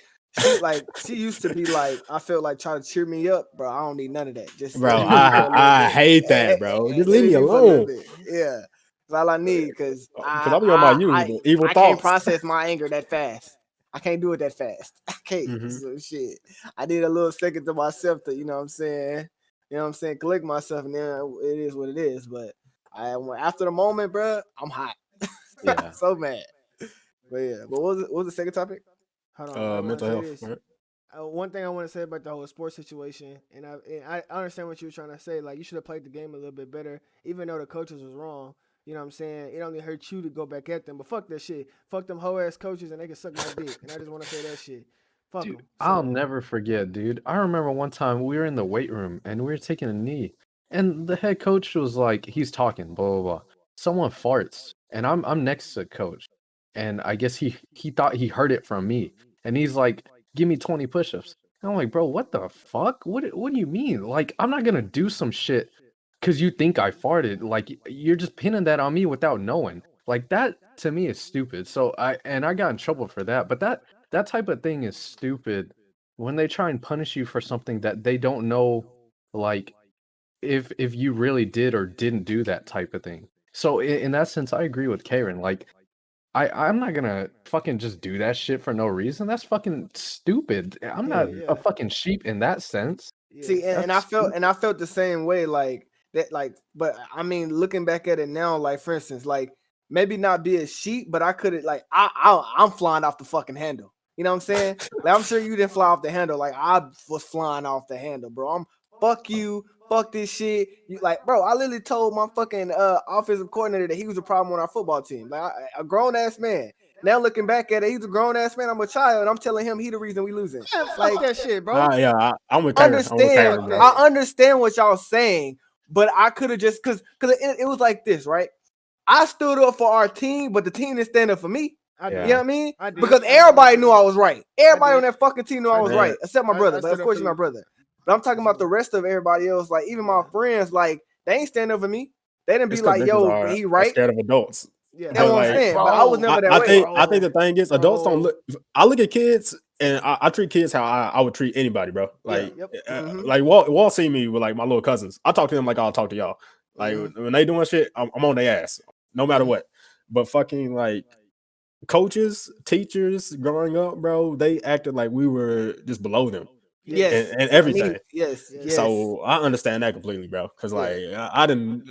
she used to be like, I felt like trying to cheer me up, bro. I don't need none of that. Just let Bro, me be for a little I bit. hate that, bro. Just Let leave me me be for a little alone. bit. Yeah. That's all I need. Cause Cause I'll be on my evil I can't thoughts. process my anger that fast. I can't do it that fast. I can't. Hmm. So shit. I need a little second to myself to, you know what I'm saying? You know what I'm saying? Collect myself and then it is what it is. But after the moment, bro, I'm hot. Yeah. So mad. But yeah, but what was the second topic? Hold on, I want to Mental say health, this. right? One thing I want to say about the whole sports situation, and I understand what you were trying to say. Like you should have played the game a little bit better, even though the coaches was wrong. You know what I'm saying? It only hurt you to go back at them. But fuck that shit. Fuck them hoe ass coaches, and they can suck my dick. And I just want to say that shit. Fuck Dude, them. I'll So never forget, dude. I remember one time we were in the weight room and we were taking a knee, and the head coach was like, he's talking, blah blah blah. Someone farts, and I'm next to coach, and I guess he thought he heard it from me, and he's like, "Give me 20 push-ups." And I'm like, "Bro, what the fuck? What do you mean? Like, I'm not gonna do some shit because you think I farted. Like, you're just pinning that on me without knowing. Like that to me is stupid." So I got in trouble for that, but that type of thing is stupid when they try and punish you for something that they don't know, like if you really did or didn't do that type of thing. So in that sense, I agree with Karen. Like I'm not gonna fucking just do that shit for no reason. That's fucking stupid. I'm yeah, not a yeah, fucking sheep in that sense. yeah. See, and That's stupid. I felt the same way, like that, like. But I mean, looking back at it now, like for instance, like maybe not be a sheep, but I could have, like, I'm flying off the fucking handle. You know what I'm saying? Like I'm sure you didn't fly off the handle, like I was flying off the handle, bro. I'm fuck you, fuck this shit. You like, bro? I literally told my fucking offensive coordinator that he was a problem on our football team, like a grown ass man. Now looking back at it, he's a grown ass man. I'm a child, and I'm telling him he the reason we losing. Man, fuck Like that shit, bro. Yeah, I'm with Karen. I'm with Karen, Fuck bro. that. I understand what y'all saying, but I could have just because it was like this, right? I stood up for our team, but the team didn't stand up for me. I You did. know Yeah. what I mean? I did. Because I did. everybody knew I was right. Everybody on did. that fucking team knew I I was did. right, except my brother. I But of stood up course, for you're my you. brother. But I'm talking about the rest of everybody else. Like even my Yeah. friends, like they ain't stand up for me. They didn't be It's because like, niggas "Yo, he are right." scared of adults. Yeah. That's But what I'm like, saying. But I was Bro. never that way. I think the thing is adults don't Bro. look. I look at kids and I treat kids how I would treat anybody, bro. Yeah. Like, Yep. Mm-hmm. like Walt see me with like my little cousins. I talk to them like I'll talk to y'all. Like Mm-hmm. when they doing shit, I'm on their ass, no matter Mm-hmm. what. But fucking like coaches, teachers growing up, bro, they acted like we were just below them Yes. Yes. and Yes. everything. Yes. Yes. Yes. So I understand that completely, bro. Because Yeah. like I didn't.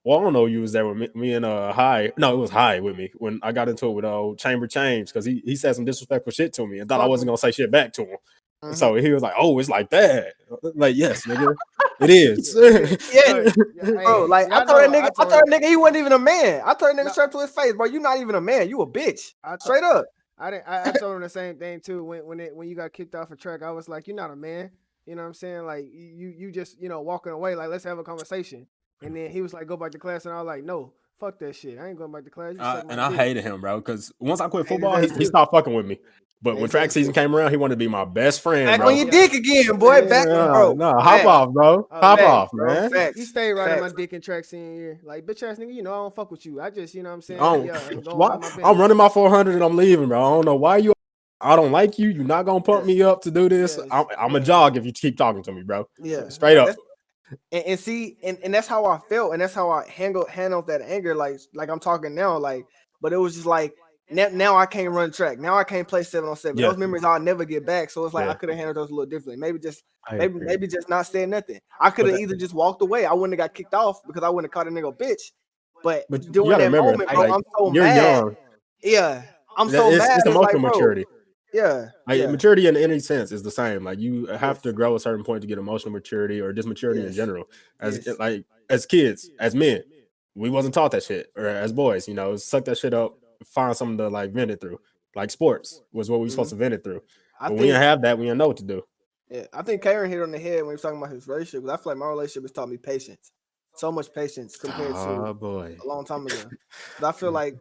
Well, I don't know. You was there with me and High. No, it was High with me when I got into it with Chamber Change because he said some disrespectful shit to me and thought I Fuck wasn't him. gonna say shit back to him. Mm-hmm. So he was like, "Oh, it's like that." Like, yes, nigga, it is. Yeah. Yeah. No, yeah. Bro, Hey, like y'all know I I told told him. that nigga he wasn't even a man. I told that nigga No, straight to his face, bro. You not even a man. You a bitch. I told. Straight up. I didn't. I told him the same thing too. When you got kicked off a track, I was like, "You're not a man." You know what I'm saying? Like you just walking away. Like let's have a conversation. And then he was like, "Go back to class," and I was like, "No, fuck that shit. I ain't going back to class. You suck my And I dick." hated him, bro, because once I quit Hate his football, ass he too. stopped fucking with me. But Hate when his track ass season too. came around, he wanted to be my best friend, Back on bro. your Yeah. dick again, boy. Back, Yeah. bro. Hop Facts. off, bro. Oh Hop yeah. Facts, off, bro. man. He Facts. stayed right in my Facts. dick in track senior year. Like bitch ass nigga, I don't fuck with you. I just what I'm saying. Um, Yeah, go why about my business. I'm running my 400 and I'm leaving, bro. I don't know why you. I don't like you. You're not gonna pump Yeah. me up to do this. Yes. I'm a Yeah. jog if you keep talking to me, bro. Yeah. Straight up. That's and see, and that's how I felt, and that's how I handled that anger. Like I'm talking now, like, but it was just like now I can't run track. Now I can't play 7-on-7. Yeah, Those memories I'll never get back. So it's like I yeah. could have handled those a little differently. I agree. Maybe just not saying nothing. I could But have that, either just walked away. I wouldn't have got kicked off because I wouldn't have caught a nigga a bitch. But but you during gotta that remember, moment, bro, like I'm so you're mad. young. Yeah, I'm so mad. It's It's like, emotional bro, maturity. yeah, Like yeah, maturity in any sense is the same. Like you have yes, to grow a certain point to get emotional maturity or just maturity in yes, general. yes. As kids, as men, we wasn't taught that shit. Or as boys, suck that shit up, find something to like vent it through. Like sports was what we supposed Mhm. to vent it through. I But we didn't think have that. We didn't know what to do. Yeah, I think Karen hit on the head when he was talking about his relationship. Because I feel like my relationship has taught me patience, so much patience compared to Oh boy. a long time ago. But I feel like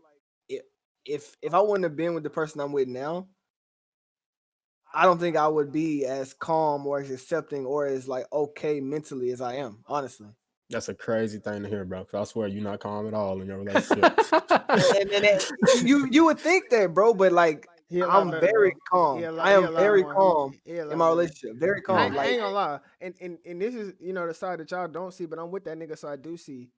i- if I wouldn't have been with the person I'm with now, I don't think I would be as calm or as accepting or as like okay mentally as I am. Honestly, That's a crazy thing to hear, bro. 'Cause I swear you're not calm at all in your relationship. you would think that, bro, but like He a lot I'm better, very bro. calm. I He a am lot very more. calm He a in lot my better. relationship. Very I, calm. I Like ain't gonna lie, and this is the side that y'all don't see, but I'm with that nigga, so I do see.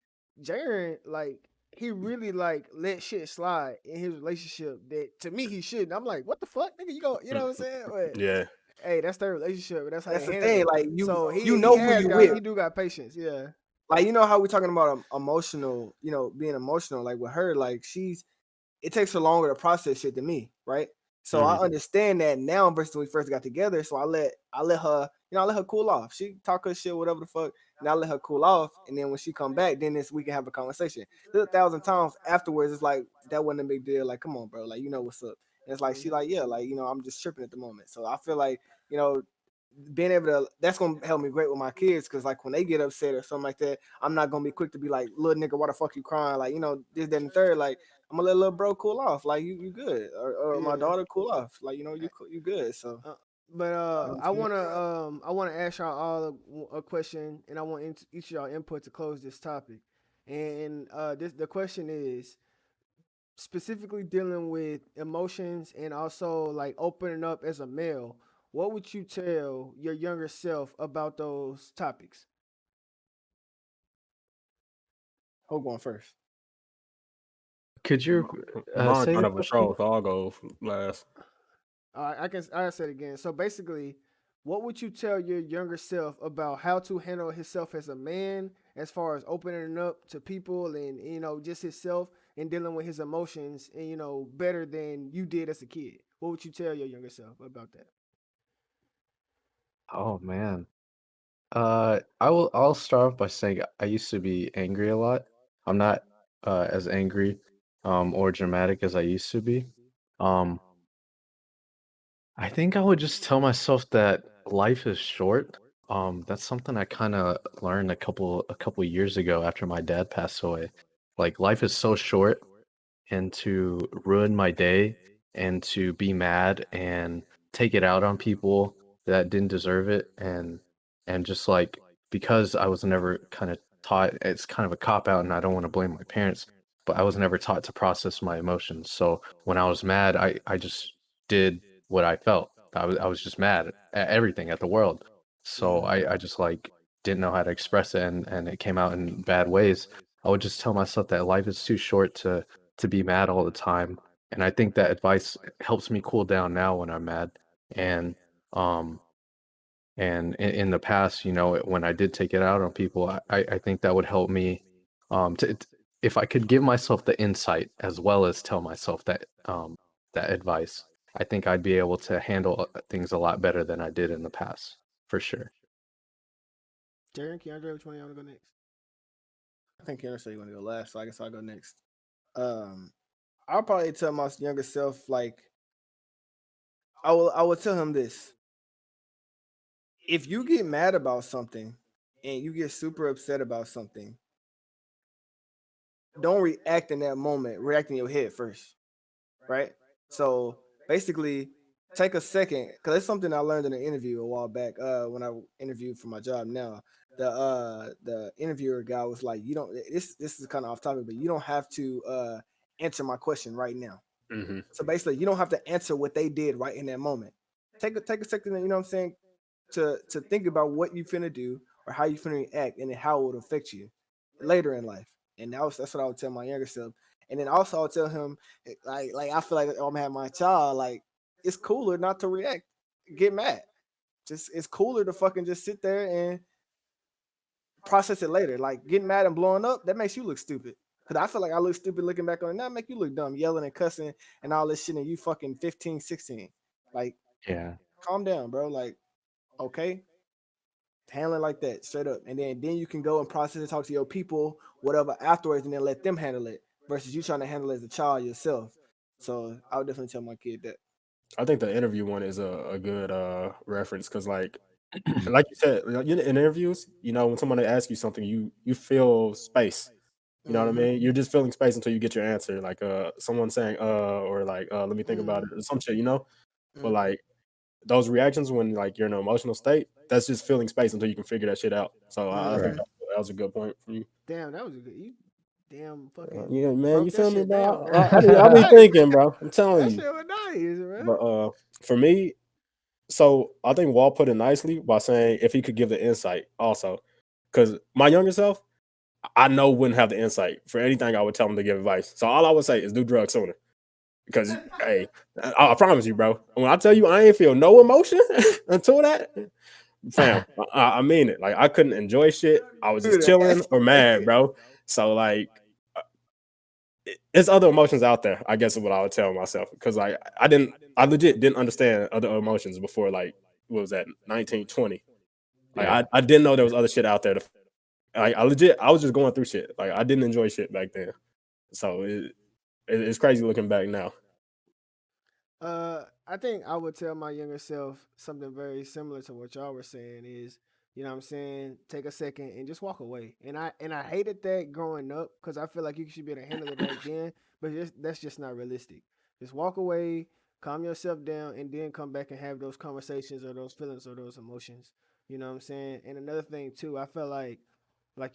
Jaron, like he really like let shit slide in his relationship that to me he shouldn't. I'm like, what the fuck, nigga? You know what I'm saying? But Yeah. hey, that's their relationship. That's how they that's the handle thing. it. Like So you he know who has you got with. he do got patience. Yeah. Like you know how we're talking about emotional, being emotional. Like with her, like it takes her longer to process shit than me, right? So I Mhm. understand that now versus when we first got together. So I let her, I let her cool off. She talk her shit, whatever the fuck, and I let her cool off. And then when she come back, then we can have a conversation. There's 1,000 times afterwards, it's like that wasn't a big deal. Like, come on, bro, like you know what's up. And it's like she Mhm. like, yeah, like, I'm just tripping at the moment. So I feel like, being able to, that's gonna help me great with my kids, because like when they get upset or something like that, I'm not gonna be quick to be like, little nigga, why the fuck you crying? Like, this, that, and the third. Like, I'm gonna let little bro cool off. Like, you good, or my Yeah. daughter cool off. Like, you good. So Uh, but I wanna ask y'all all a question, and I want each of y'all input to close this topic. And the question is specifically dealing with emotions and also like opening up as a male. What would you tell your younger self about those topics? who going first? Could you Mine's say out the of question? control, so I'll go last. I say it again. So basically, what would you tell your younger self about how to handle himself as a man, as far as opening up to people and just himself and dealing with his emotions and better than you did as a kid? What would you tell your younger self about that? Oh man. I'll start off by saying I used to be angry a lot. I'm not as angry or dramatic as I used to be. Um I think I would just tell myself that life is short. That's something I kind of learned a couple years ago after my dad passed away. Like life is so short, and to ruin my day and to be mad and take it out on people that didn't deserve it, and just like, because I was never kind of taught, it's kind of a cop out and I don't want to blame my parents, but I was never taught to process my emotions. So when I was mad, I just did what I felt. I was just mad at everything, at the world. So Mm-hmm. I just like didn't know how to express it, and it came out in bad ways. I would just tell myself that life is too short to be mad all the time. And I think that advice helps me cool down now when I'm mad. And um and in the past, when I did take it out on people, I think that would help me if I could give myself the insight as well as tell myself that advice, I think I'd be able to handle things a lot better than I did in the past, for sure. Jaron, Keandre, which one y'all want to go next? I think Keandre said you want to go last, so I guess I'll go next. Um, I'll probably tell my younger self, like, I will tell him this: if you get mad about something and you get super upset about something, don't react in that moment. React in your head first, right? So basically, take a second, because it's something I learned in an interview a while back. When I interviewed for my job now, the interviewer guy was like, "You don't. This is kind of off topic, but you don't have to answer my question right now. Hmm. So basically, you don't have to answer what they did right in that moment. Take a second, you know what I'm saying, to think about what you finna do or how you finna react, and then how it would affect you later in life. And that's what I would tell my younger self. And then also I'll tell him, like I feel like I'm gonna have my child, like, it's cooler not to react, get mad. Just, it's cooler to fucking just sit there and process it later. Like, getting mad and blowing up, that makes you look stupid. Cause I feel like I look stupid looking back on it. Now make you look dumb, yelling and cussing and all this shit, and you fucking 15, 16. Like, Yeah. calm down, bro. Like, okay, handle it like that, straight up. And then you can go and process it, talk to your people, whatever, afterwards, and then let them handle it. Versus you trying to handle it as a child yourself. So I would definitely tell my kid that. I think the interview one is a good reference because, like you said, in interviews, when someone asks you something, you feel space. You know what I Mm-hmm. mean? You're just filling space until you get your answer. Like someone saying or like let me think about Mm-hmm. it or some shit. But Mm-hmm. like those reactions when like you're in an emotional state, that's just filling space until you can figure that shit out. So I think Mm-hmm. Right. that was a good point from you. Damn, that was a good. You damn fucking Yeah, man, you broke that feel me, shit down, bro? bro. That shit I was be nice. thinking, bro. I'm telling That you. shit was nice, But bro. for me, so I think Walt put it nicely by saying if he could give the insight also, because my younger self, I know wouldn't have the insight for anything I would tell him to give advice. So all I would say is do drugs sooner. Because hey, I promise you, bro. When I tell you I ain't feel no emotion until that, fam, I mean it. Like I couldn't enjoy shit. I was just Do that. chilling or mad, bro. So like, it's other emotions out there. I guess is what I would tell myself because like I legit didn't understand other emotions before like what was that 1920. Like Yeah. I didn't know there was other shit out there. I was just going through shit. Like I didn't enjoy shit back then. So it's crazy looking back now. I think I would tell my younger self something very similar to what y'all were saying is, you know what I'm saying, take a second and just walk away. And I hated that growing up because I feel like you should be able to handle it back then, but that's just not realistic. Just walk away, calm yourself down, and then come back and have those conversations or those feelings or those emotions. You know what I'm saying? And another thing too, I felt like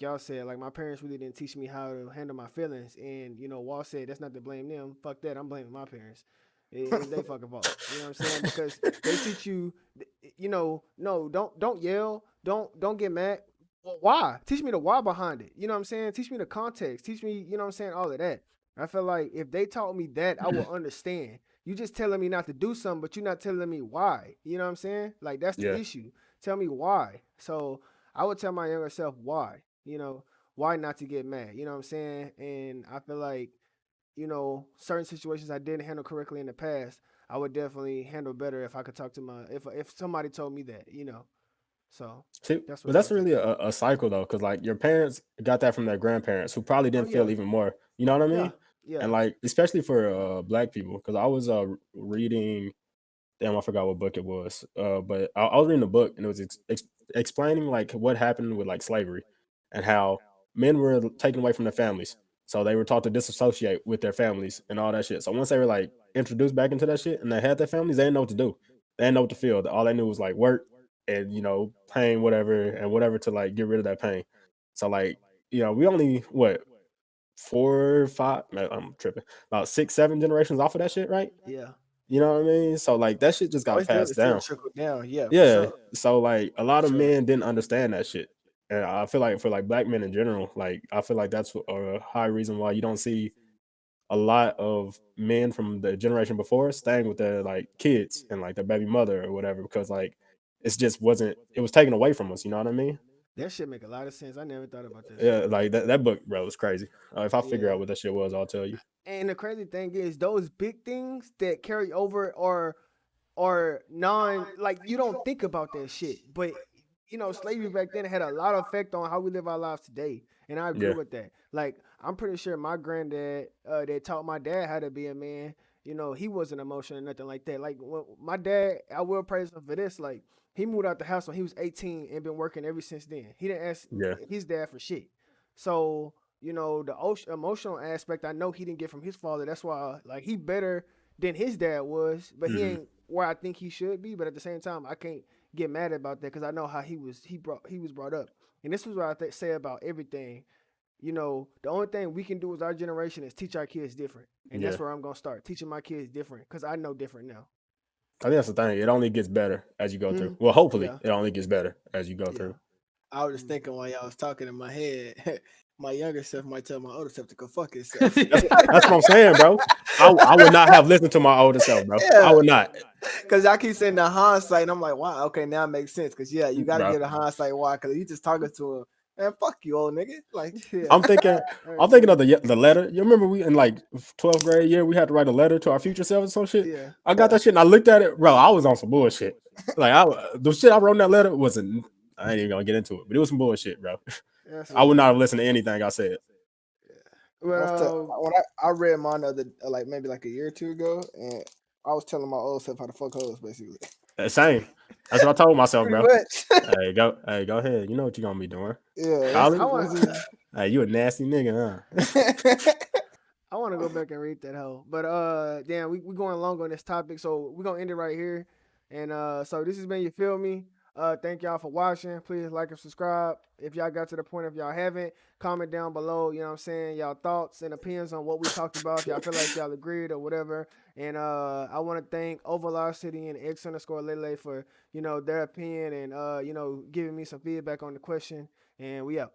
y'all said, like my parents really didn't teach me how to handle my feelings. And Wall said that's not to blame them. Fuck that. I'm blaming my parents. It's they fucking fault. You know what I'm saying? Because they teach you, no, don't yell, don't get mad. Well, why? Teach me the why behind it. You know what I'm saying? Teach me the context. Teach me, you know what I'm saying, all of that. I feel like if they taught me that, I will understand. You just telling me not to do something, but you're not telling me why. You know what I'm saying? Like that's the Yeah. issue. Tell me why. So I would tell my younger self why. Why not to get mad? You know what I'm saying? And I feel like certain situations I didn't handle correctly in the past, I would definitely handle better if I could talk to my if somebody told me that. So See, that's but what I that's would take really from a cycle though, because like your parents got that from their grandparents who probably it. Oh didn't feel yeah, even more. You know what I yeah, mean? yeah, And like especially for black people, because I was reading. Damn, I forgot what book it was. But I was reading a book and it was explaining like what happened with like slavery and how men were taken away from their families. So they were taught to disassociate with their families and all that shit. So once they were like introduced back into that shit and they had their families, they didn't know what to do. They didn't know what to feel. All they knew was like work and pain, whatever, and whatever to like get rid of that pain. So like, we only what 4, 5, man, I'm tripping, about 6, 7 generations off of that shit, right? yeah, You know what I mean? So like that shit just Oh, got it's definitely passed still down. trickle down. Yeah, for Yeah. sure. So like a For lot of sure. men didn't understand that shit. And I feel like for like black men in general, like I feel like that's a high reason why you don't see a lot of men from the generation before us staying with their like kids and like their baby mother or whatever, because like it's just wasn't it was taken away from us, you know what I mean? that shit make a lot of sense. I never thought about that Yeah, shit. like that book, bro, was crazy. If I figure Yeah. out what that shit was, I'll tell you. And the crazy thing is those big things that carry over or non like you don't think about that shit. But slavery back then had a lot of effect on how we live our lives today. And I agree Yeah. with that. Like I'm pretty sure my granddad that taught my dad how to be a man, he wasn't emotional or nothing like that. Like when my dad, I will praise him for this, like he moved out the house when he was 18 and been working ever since then. He didn't ask Yeah. his dad for shit. So, the emotional aspect I know he didn't get from his father. That's why like he better than his dad was, but he Hmm. ain't where I think he should be. But at the same time, I can't get mad about that because I know how he was brought up. And this was what say about everything. The only thing we can do as our generation is teach our kids different, and Yeah. that's where I'm gonna start teaching my kids different because I know different now. I think that's the thing. It only gets better as you go Hmm. through. Well, hopefully Yeah, it only gets better as you go yeah. through. I was just Mhm. thinking while y'all was talking in my head, my younger self might tell my older self to go fuck himself. That's what I'm saying, bro. I would not have listened to my older self, bro. I Yeah, would not, because I keep saying the hindsight, and I'm like, wow, okay, now it makes sense. Because yeah, you got to bro. give the hindsight why. Because you just talking to him, man, fuck you, old nigga. Like, Yeah, I'm thinking, I I'm thinking of agree. the letter. You remember we in like 12th grade year we had to write a letter to our future self or some shit. Yeah, I got that shit and I looked at it, bro. I was on some bullshit. Like the shit I wrote in that letter wasn't. I ain't even gonna get into it, but it was some bullshit, bro. that's I would not funny. have listened to anything I said. But when I read mine the other, like maybe like a year or two ago, and I was telling my old self how to fuck hoes, basically. Same. That's what I told myself, Pretty bro. much. Hey, go ahead. You know what you're gonna be doing. Yeah, I College? want Hey, you a nasty nigga, huh? I want to go back and read that hoe. But damn, we going long on this topic, so we're gonna end it right here. And so this has been You Feel Me. Thank y'all for watching. Please like and subscribe. If y'all got to the point, if y'all haven't, comment down below, you know what I'm saying, y'all thoughts and opinions on what we talked about. If y'all feel like y'all agreed or whatever. And I want to thank Overlocity and X_Lele for, their opinion and giving me some feedback on the question. And we out.